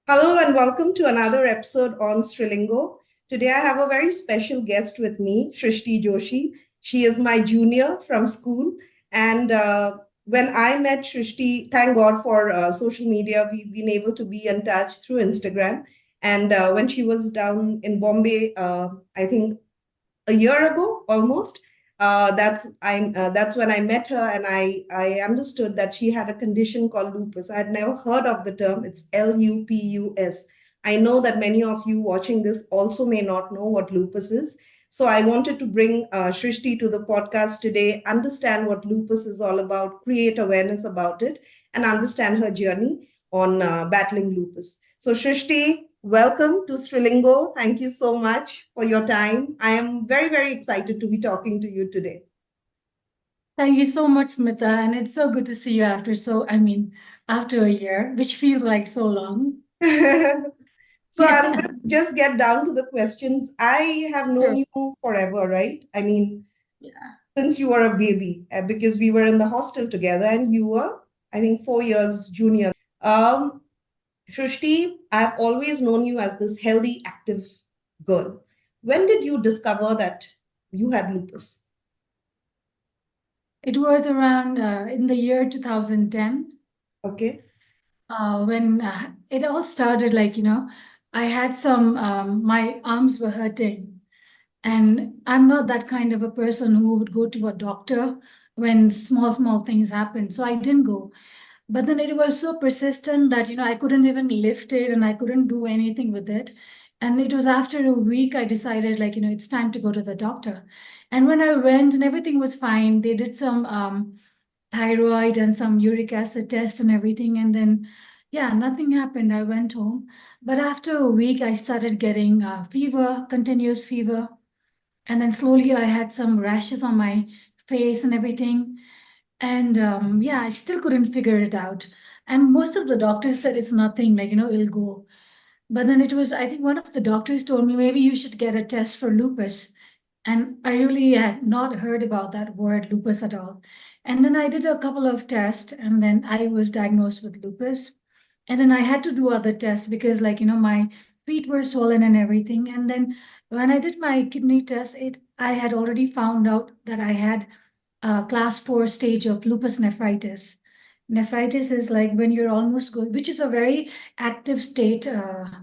Hello and welcome to another episode on Strilingo. Today I have a very special guest with me, Shrishti Joshi. She is my junior from school. And when I met Shrishti, thank God for social media, we've been able to be in touch through Instagram. And when she was down in Bombay, I think a year ago almost. That's when I met her, and I understood that she had a condition called lupus. I had never heard of the term. It's Lupus. I know that many of you watching this also may not know what lupus is. So I wanted to bring Shrishti to the podcast today, understand what lupus is all about, create awareness about it, and understand her journey on battling lupus. So Shrishti, welcome to Strilingo. Thank you so much for your time. I am very, very excited to be talking to you today. Thank you so much, Smita. And it's so good to see you after a year, which feels like so long. So I'll just get down to the questions. I have known Sure. you forever, right? I mean, Yeah. since you were a baby, because we were in the hostel together and you were, I think, 4 years junior. Um, Shrishti, I've always known you as this healthy, active girl. When did you discover that you had lupus? It was around in the year 2010 Okay. when it all started. I had my arms were hurting. And I'm not that kind of a person who would go to a doctor when small things happen. So I didn't go. But then it was so persistent that, I couldn't even lift it and I couldn't do anything with it. And it was after a week I decided, it's time to go to the doctor. And when I went and everything was fine, they did some thyroid and some uric acid test and everything. And then, yeah, nothing happened. I went home. But after a week, I started getting fever, continuous fever. And then slowly I had some rashes on my face and everything. And yeah, I still couldn't figure it out. And most of the doctors said it's nothing, it'll go. But then I think one of the doctors told me maybe you should get a test for lupus. And I really had not heard about that word lupus at all. And then I did a couple of tests and then I was diagnosed with lupus. And then I had to do other tests because, my feet were swollen and everything. And then when I did my kidney test, I had already found out that I had class 4 stage of lupus nephritis. Nephritis is like when you're almost good, which is a very active state.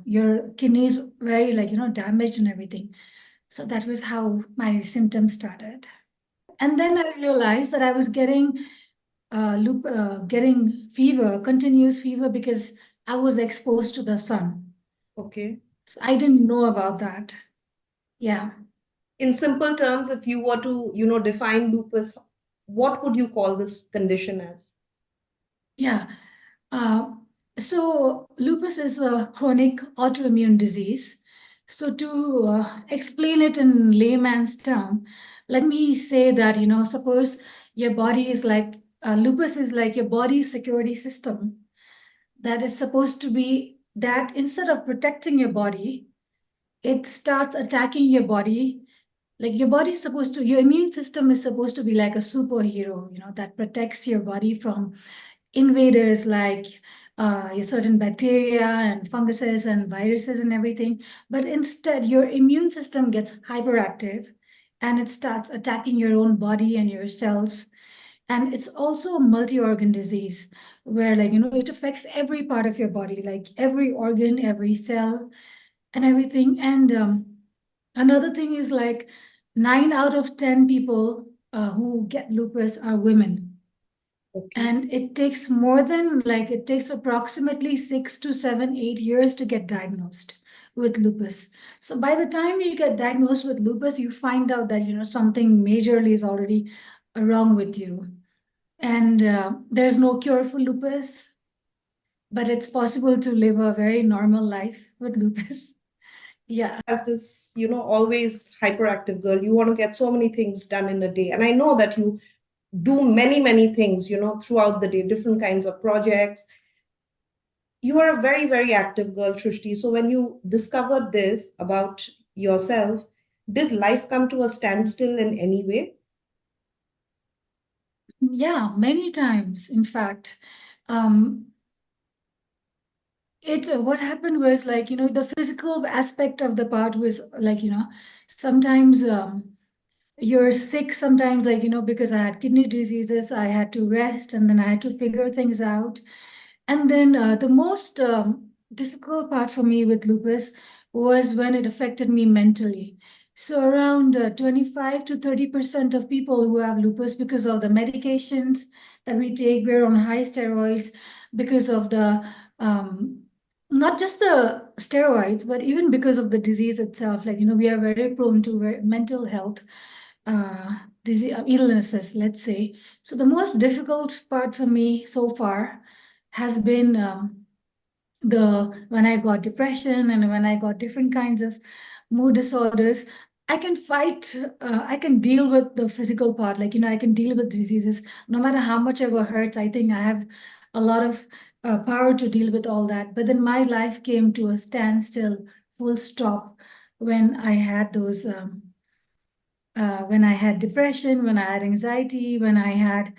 Your kidneys very damaged and everything. So that was how my symptoms started. And then I realized that I was getting fever, continuous fever, because I was exposed to the sun. Okay. So I didn't know about that. Yeah. In simple terms, if you were to, define lupus, what would you call this condition as? Yeah. Uh, so lupus is a chronic autoimmune disease. So to explain it in layman's term, let me say that, suppose your body is lupus is like your body's security system that is supposed to be that instead of protecting your body, it starts attacking your body. Like your immune system is supposed to be like a superhero, that protects your body from invaders like certain bacteria and funguses and viruses and everything. But instead, your immune system gets hyperactive and it starts attacking your own body and your cells. And it's also a multi-organ disease where, it affects every part of your body, like every organ, every cell, and everything. And another thing is 9 out of 10 people who get lupus are women, Okay. and it takes approximately 6 to 7, 8 years to get diagnosed with lupus. So by the time you get diagnosed with lupus, you find out that something majorly is already wrong with you. And there's no cure for lupus, but it's possible to live a very normal life with lupus. Yeah. As this, always hyperactive girl, you want to get so many things done in a day. And I know that you do many, many things, throughout the day, different kinds of projects. You are a very, very active girl, Shrishti. So when you discovered this about yourself, did life come to a standstill in any way? Yeah, many times, in fact. Um, it what happened was like, the physical aspect of the part was like, sometimes you're sick sometimes, like, because I had kidney diseases, I had to rest and then I had to figure things out. And then the most difficult part for me with lupus was when it affected me mentally. So around 25 to 30% of people who have lupus, because of the medications that we take, we're on high steroids because of the not just the steroids, but even because of the disease itself. Like, we are very prone to mental health disease, illnesses, let's say. So the most difficult part for me so far has been the when I got depression and when I got different kinds of mood disorders. I can fight, I can deal with the physical part, like, I can deal with diseases no matter how much ever hurts. I think I have a lot of power to deal with all that. But then my life came to a standstill, full stop, when I had those when I had depression, when I had anxiety, when I had,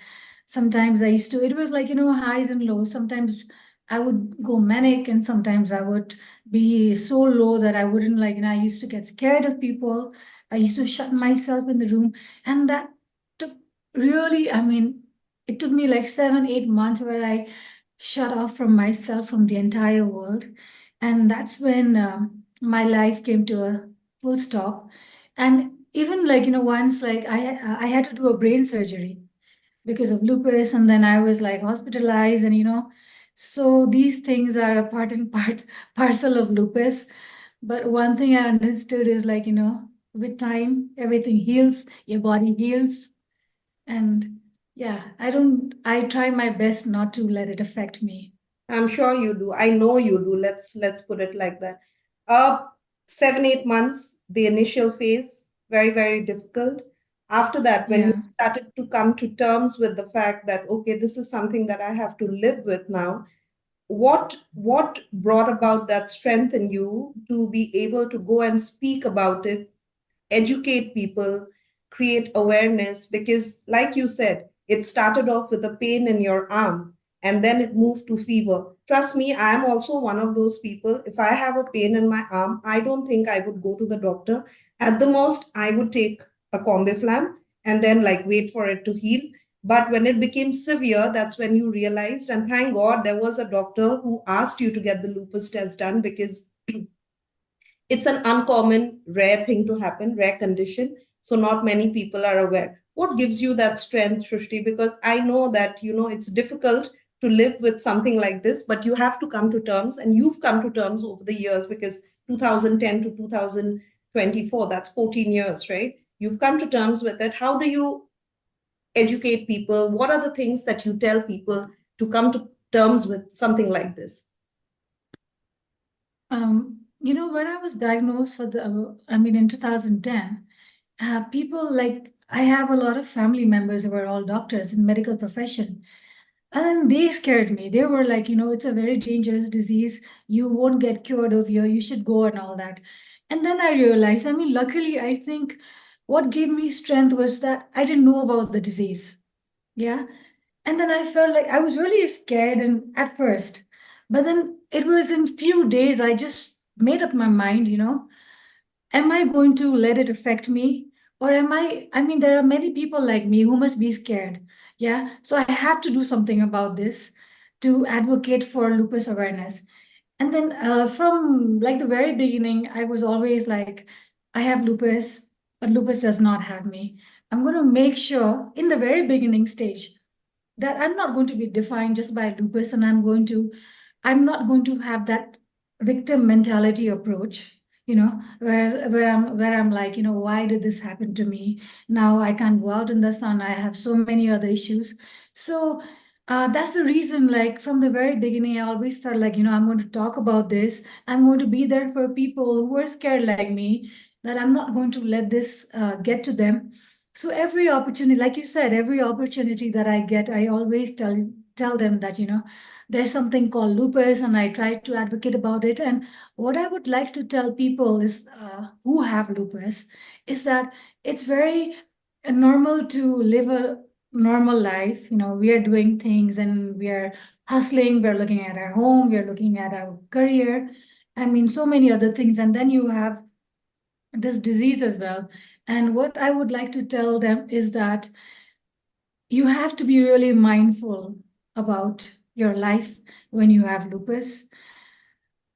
sometimes I used to, it was like, highs and lows. Sometimes I would go manic and sometimes I would be so low that I wouldn't like, I used to get scared of people. I used to shut myself in the room. And that took really, I mean, it took me like 7, 8 months where I shut off from myself, from the entire world. And that's when my life came to a full stop. And even like, once like I had to do a brain surgery because of lupus, and then I was like hospitalized, and so these things are a part and part parcel of lupus. But one thing I understood is like, with time everything heals, your body heals. And yeah, I try my best not to let it affect me. I'm sure you do. I know you do. Let's put it like that. Uh, 7, 8 months, the initial phase, very, very difficult. After that, when you Yeah. started to come to terms with the fact that, okay, this is something that I have to live with now, what brought about that strength in you to be able to go and speak about it, educate people, create awareness? Because, like you said, it started off with a pain in your arm and then it moved to fever. Trust me, I am also one of those people. If I have a pain in my arm, I don't think I would go to the doctor. At the most, I would take a Combiflam and then like wait for it to heal. But when it became severe, that's when you realized, and thank God there was a doctor who asked you to get the lupus test done, because it's an uncommon, rare thing to happen, rare condition. So not many people are aware. What gives you that strength, Shrishti? Because I know that, it's difficult to live with something like this, but you have to come to terms, and you've come to terms over the years, because 2010 to 2024, that's 14 years, right? You've come to terms with it. How do you educate people? What are the things that you tell people to come to terms with something like this? When I was diagnosed I mean, in 2010, people like, I have a lot of family members who are all doctors in medical profession. And they scared me. They were like, it's a very dangerous disease. You won't get cured of you should go and all that. And then I realized, I mean, luckily, I think what gave me strength was that I didn't know about the disease. Yeah. And then I felt like I was really scared and at first. But then it was in few days I just made up my mind, am I going to let it affect me? Or I mean, there are many people like me who must be scared. Yeah. So I have to do something about this to advocate for lupus awareness. And then from like the very beginning, I was always like, I have lupus, but lupus does not have me. I'm going to make sure in the very beginning stage that I'm not going to be defined just by lupus, and I'm not going to have that victim mentality approach, where I'm like, why did this happen to me? Now I can't go out in the sun. I have so many other issues. So that's the reason, like from the very beginning, I always felt like, I'm going to talk about this. I'm going to be there for people who are scared like me, that I'm not going to let this get to them. So every opportunity, like you said, every opportunity that I get, I always tell them that, there's something called lupus, and I try to advocate about it. And what I would like to tell people is who have lupus is that it's very normal to live a normal life. We are doing things and we are hustling, we're looking at our home, we're looking at our career. I mean, so many other things. And then you have this disease as well. And what I would like to tell them is that you have to be really mindful about your life when you have lupus.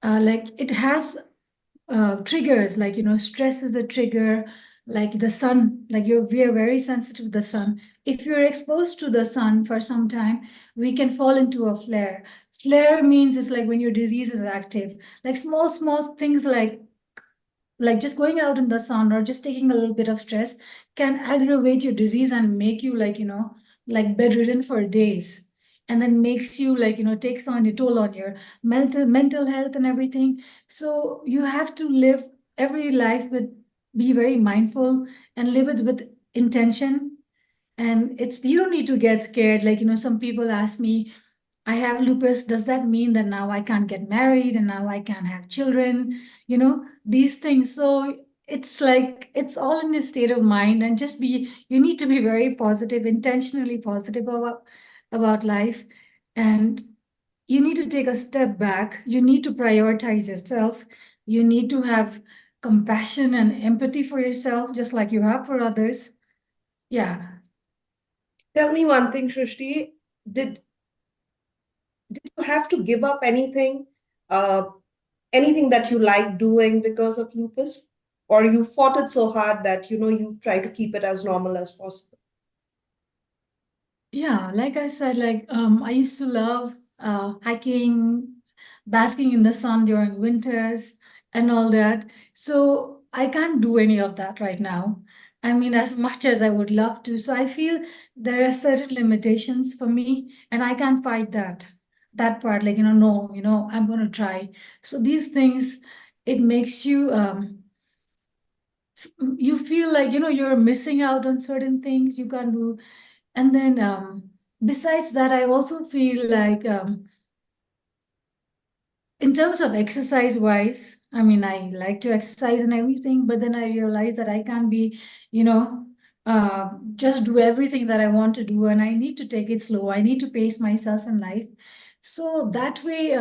Like it has triggers, like, stress is a trigger, like the sun, like we are very sensitive to the sun. If you're exposed to the sun for some time, we can fall into a flare. Flare means it's like when your disease is active, like small things like just going out in the sun or just taking a little bit of stress can aggravate your disease and make you like bedridden for days, and then makes you takes on a toll on your mental health and everything. So you have to live every life with, be very mindful and live it with intention. And it's, you don't need to get scared. Like, some people ask me, I have lupus. Does that mean that now I can't get married and now I can't have children? These things. So it's like, it's all in a state of mind, and just be, you need to be very positive, intentionally positive about life. And you need to take a step back. You need to prioritize yourself. You need to have compassion and empathy for yourself, just like you have for others. Yeah. Tell me one thing, Shrishti. Did you have to give up anything, uh, anything that you like doing because of lupus? Or you fought it so hard that, you try to keep it as normal as possible? Yeah, like I said, I used to love hiking, basking in the sun during winters and all that. So I can't do any of that right now. I mean, as much as I would love to. So I feel there are certain limitations for me, and I can't fight that part. Like, no, I'm going to try. So these things, it makes you you feel like, you're missing out on certain things you can't do. And then besides that, I also feel like in terms of exercise wise, I mean, I like to exercise and everything, but then I realize that I can't be, you know, just do everything that I want to do, and I need to take it slow. I need to pace myself in life. So that way,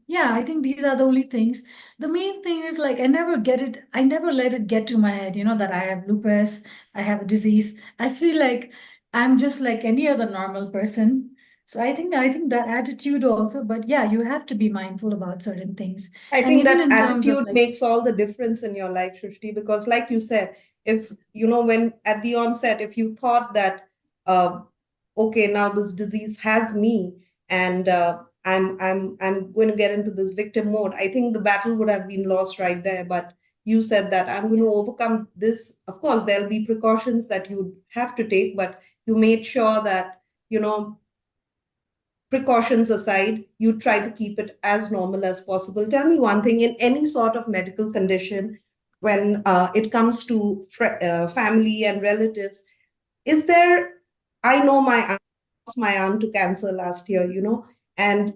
yeah, I think these are the only things. The main thing is like I never let it get to my head, that I have lupus, I have a disease. I feel like I'm just like any other normal person. So I think that attitude also, but yeah, you have to be mindful about certain things. I And think even that in terms of attitude like, makes all the difference in your life, Shrishti, because like you said, if, when at the onset, if you thought that, uh, okay, now this disease has me, and I'm going to get into this victim mode, I think the battle would have been lost right there. But you said that I'm going to overcome this. Of course, there'll be precautions that you have to take, but you made sure that, precautions aside, you try to keep it as normal as possible. Tell me one thing, in any sort of medical condition, when it comes to family and relatives, is there, I know my aunt to cancer last year, and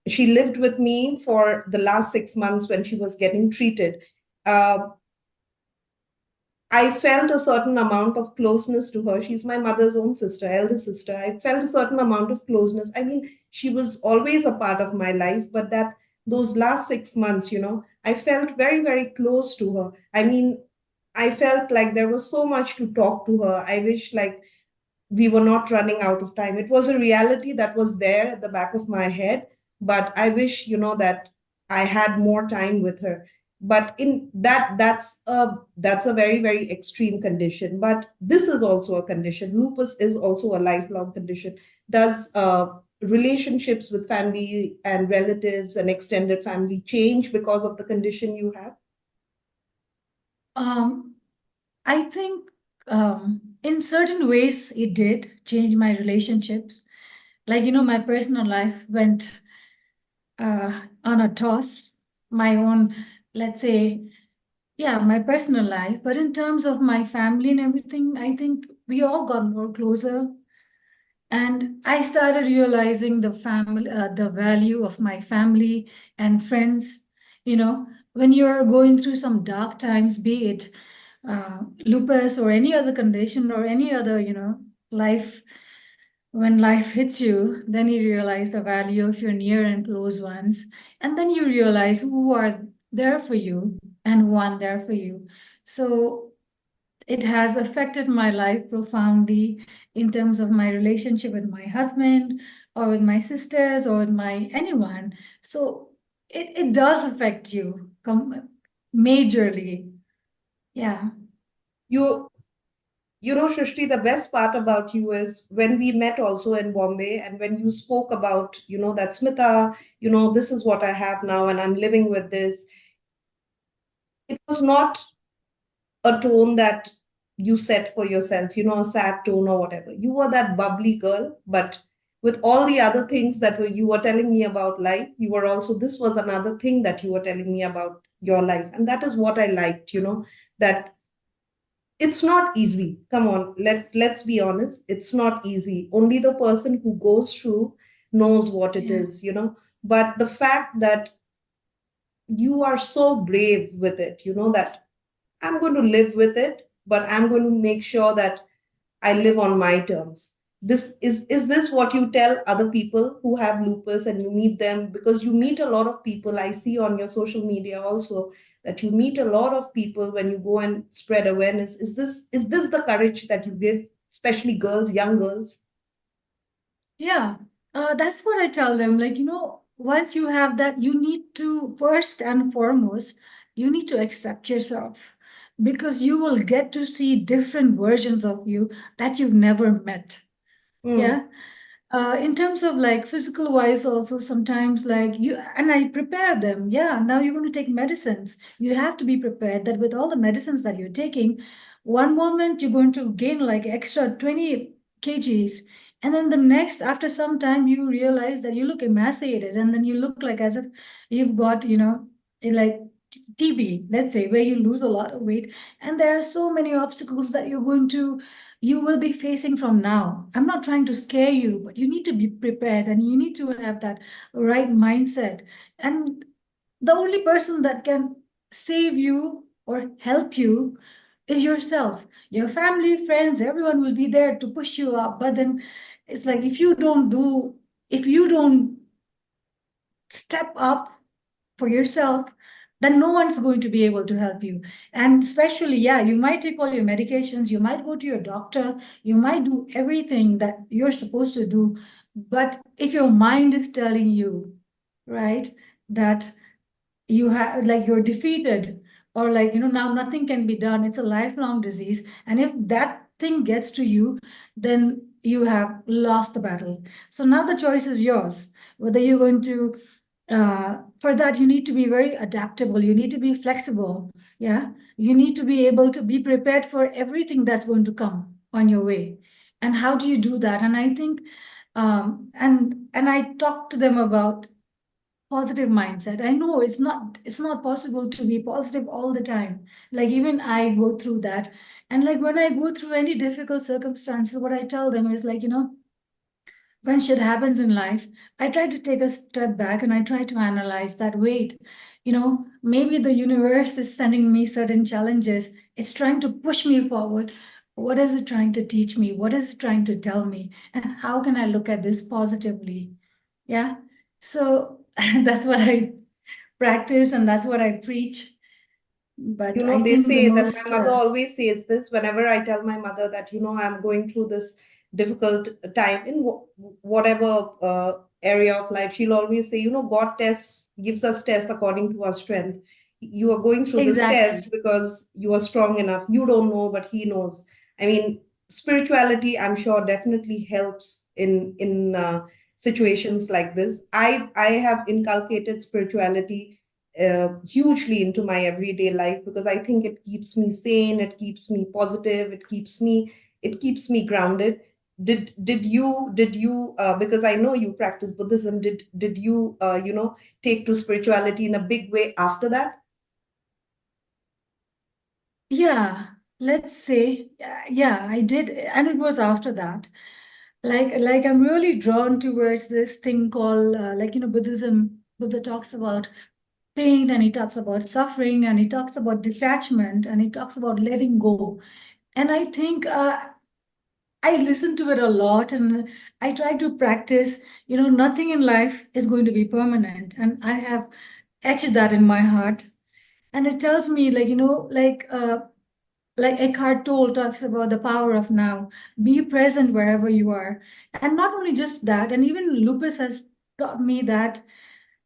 she lived with me for the last 6 months when she was getting treated. Uh, I felt a certain amount of closeness to her. She's my mother's own sister, elder sister. I felt a certain amount of closeness. I mean, she was always a part of my life, but that those last 6 months, I felt very, very close to her. I mean, I felt like there was so much to talk to her. I wish like we were not running out of time. It was a reality that was there at the back of my head, but I wish, that I had more time with her. But in that's a very, very extreme condition. But this is also a condition. Lupus is also a lifelong condition. Does relationships with family and relatives and extended family change because of the condition you have? um, I think in certain ways it did change my relationships. Like, my personal life went on a toss. My own, let's say, yeah, my personal life. But in terms of my family and everything, I think we all got more closer. And I started realizing the value of my family and friends. When you're going through some dark times, be it lupus or any other condition or any other, life when life hits you, then you realize the value of your near and close ones. And then you realize who are there for you and who aren't there for you. So it has affected my life profoundly in terms of my relationship with my husband or with my sisters or with my anyone. So it does affect you majorly. Yeah. You You know, Shrishti, the best part about you is when we met also in Bombay and when you spoke about, that Smita, this is what I have now and I'm living with this. It was not a tone that you set for yourself, a sad tone or whatever. You were that bubbly girl, but with all the other things that you were telling me about life, you were also, this was another thing that you were telling me about your life. And that is what I liked, that it's not easy. Come on, let's be honest. It's not easy. Only the person who goes through knows what it Yeah. is, But the fact that you are so brave with it, that I'm going to live with it, but I'm going to make sure that I live on my terms. This is this what you tell other people who have lupus and you meet them, because you meet a lot of people. I see on your social media also that you meet a lot of people when you go and spread awareness. Is this the courage that you give, especially girls, young girls? Yeah, that's what I tell them. Like, once you have that, you need to, first and foremost, you need to accept yourself because you will get to see different versions of you that you've never met. Hmm. Yeah. In terms of like physical wise, also sometimes like you and I prepare them. Yeah, now you're going to take medicines. You have to be prepared that with all the medicines that you're taking, one moment you're going to gain like extra 20 kgs. And then the next, after some time, you realize that you look emaciated and then you look like as if you've got, like TB, let's say, where you lose a lot of weight. And there are so many obstacles that you will be facing from now. I'm not trying to scare you, but you need to be prepared and you need to have that right mindset. And the only person that can save you or help you is yourself. Your family, friends, everyone will be there to push you up. But then it's like if you don't step up for yourself, then no one's going to be able to help you. And especially, yeah, you might take all your medications, you might go to your doctor, you might do everything that you're supposed to do. But if your mind is telling you, right, that you have like you're defeated or like now nothing can be done, it's a lifelong disease, and if that thing gets to you, then you have lost the battle. So now the choice is yours whether you're going to for that you need to be very adaptable, you need to be flexible. Yeah, you need to be able to be prepared for everything that's going to come on your way. And how do you do that? And I think and I talk to them about positive mindset. I know it's not possible to be positive all the time. Like even I go through that. And like when I go through any difficult circumstances, what I tell them is like, when shit happens in life, I try to take a step back and I try to analyze that. Wait, maybe the universe is sending me certain challenges. It's trying to push me forward. What is it trying to teach me? What is it trying to tell me? And how can I look at this positively? Yeah. So that's what I practice and that's what I preach. But I They think the say that my most, mother always says this whenever I tell my mother that, I'm going through this difficult time in whatever area of life, she'll always say, God gives us tests according to our strength. You are going through this exactly. test because you are strong enough. You don't know, but he knows. I mean, spirituality, I'm sure, definitely helps in situations like this. I have inculcated spirituality hugely into my everyday life because I think it keeps me sane, it keeps me positive, it keeps me grounded. Did you because I know you practice Buddhism, did you take to spirituality in a big way after that? Yeah, let's say, yeah, I did. And it was after that. Like I'm really drawn towards this thing called Buddhism. Buddha talks about pain and he talks about suffering and he talks about detachment and he talks about letting go. And I think I listen to it a lot and I try to practice. Nothing in life is going to be permanent. And I have etched that in my heart. And it tells me, like Eckhart Tolle talks about the power of now. Be present wherever you are. And not only just that, and even Lupus has taught me that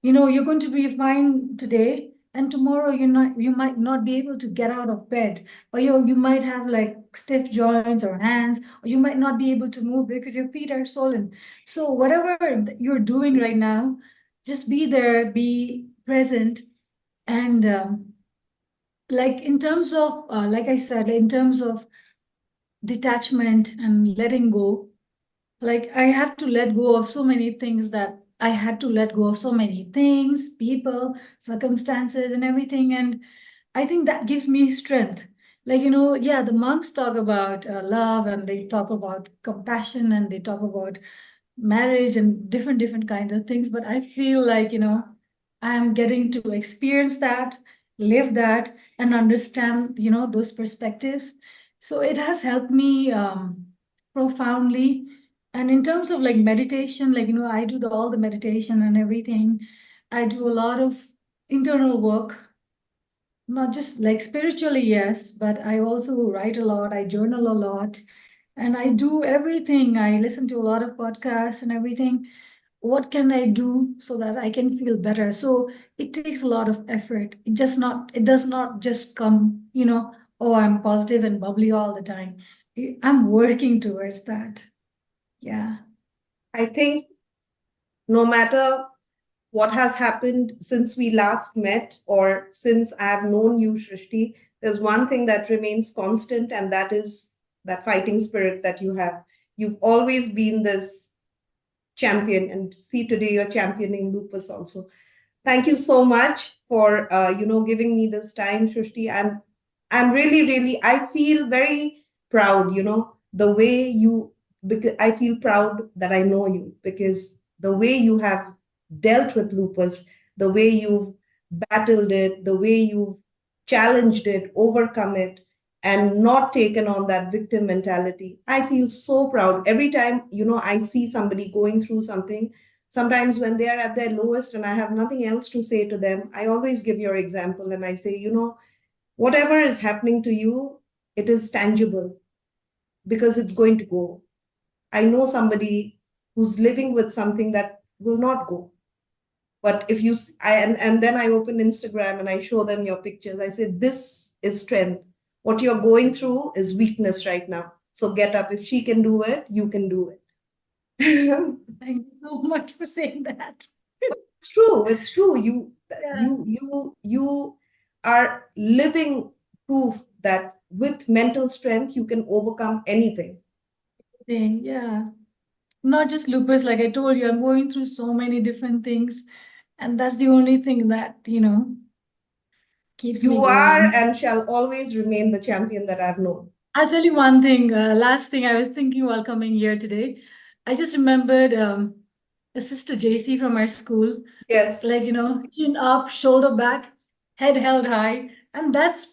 you're going to be fine today, and tomorrow you might not be able to get out of bed, or you might have like stiff joints or hands, or you might not be able to move because your feet are swollen. So whatever you're doing right now, just be there, be present. And like in terms of like I said, in terms of detachment and letting go, like I have to let go of so many things that I had to let go of so many things, people, circumstances, and everything. And I think that gives me strength. Like, yeah, the monks talk about love, and they talk about compassion, and they talk about marriage and different kinds of things. But I feel like, I'm getting to experience that, live that, and understand, those perspectives. So it has helped me profoundly. And in terms of like meditation, like, I do all the meditation and everything. I do a lot of internal work, not just like spiritually, yes, but I also write a lot, I journal a lot, and I do everything. I listen to a lot of podcasts and everything. What can I do so that I can feel better? So it takes a lot of effort. It does not just come, oh, I'm positive and bubbly all the time. I'm working towards that. Yeah. I think no matter what has happened since we last met or since I have known you, Shrishti, there's one thing that remains constant, and that is that fighting spirit that you have. You've always been this champion, and see, today you're championing lupus also. Thank you so much for giving me this time, Shrishti. And I'm really, I feel very proud, the way you, because I feel proud that I know you, because the way you have dealt with lupus, the way you've battled it, the way you've challenged it, overcome it, and not taken on that victim mentality. I feel so proud every time, I see somebody going through something. Sometimes when they are at their lowest and I have nothing else to say to them, I always give your example and I say, whatever is happening to you, it is tangible because it's going to go. I know somebody who's living with something that will not go. But if you, and then I open Instagram and I show them your pictures. I say, this is strength. What you're going through is weakness right now. So get up. If she can do it, you can do it. Thank you so much for saying that. It's true. It's true. Yeah. You are living proof that with mental strength you can overcome anything. Yeah. Not just lupus, like I told you, I'm going through so many different things. And that's the only thing that, keeps me You are going. and shall always remain the champion that I've known. I'll tell you one thing, last thing I was thinking while coming here today. I just remembered a sister JC from our school, Yes, like, chin up, shoulder back, head held high. And that's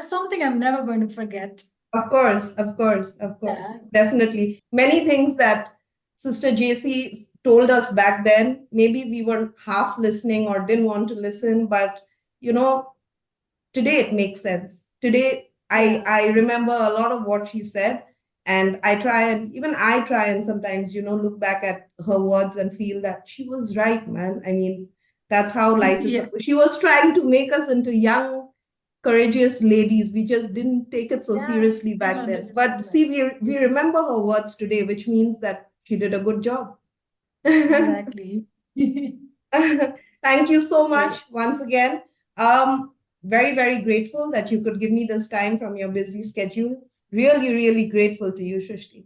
something I'm never going to forget. of course, of course, of course. Yeah. Definitely. Many things that Sister JC told us back then, maybe we were half listening or didn't want to listen, but you know, today it makes sense. Today Yeah. I remember a lot of what she said, and I try and sometimes look back at her words and feel that she was right, man. I mean, that's how life is. Yeah. She was trying to make us into young, courageous ladies. We just didn't take it so Yeah. seriously Didn't back then. But understand that. see, we remember her words today, which means that she did a good job. Exactly. Thank you so Great. much once again. Um, very grateful that you could give me this time from your busy schedule. Really grateful to you, Shrishti.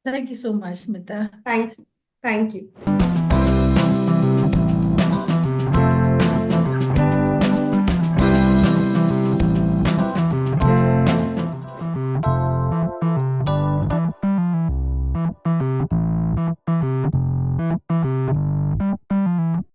Thank you so much, Smita. Thank you. Thank you.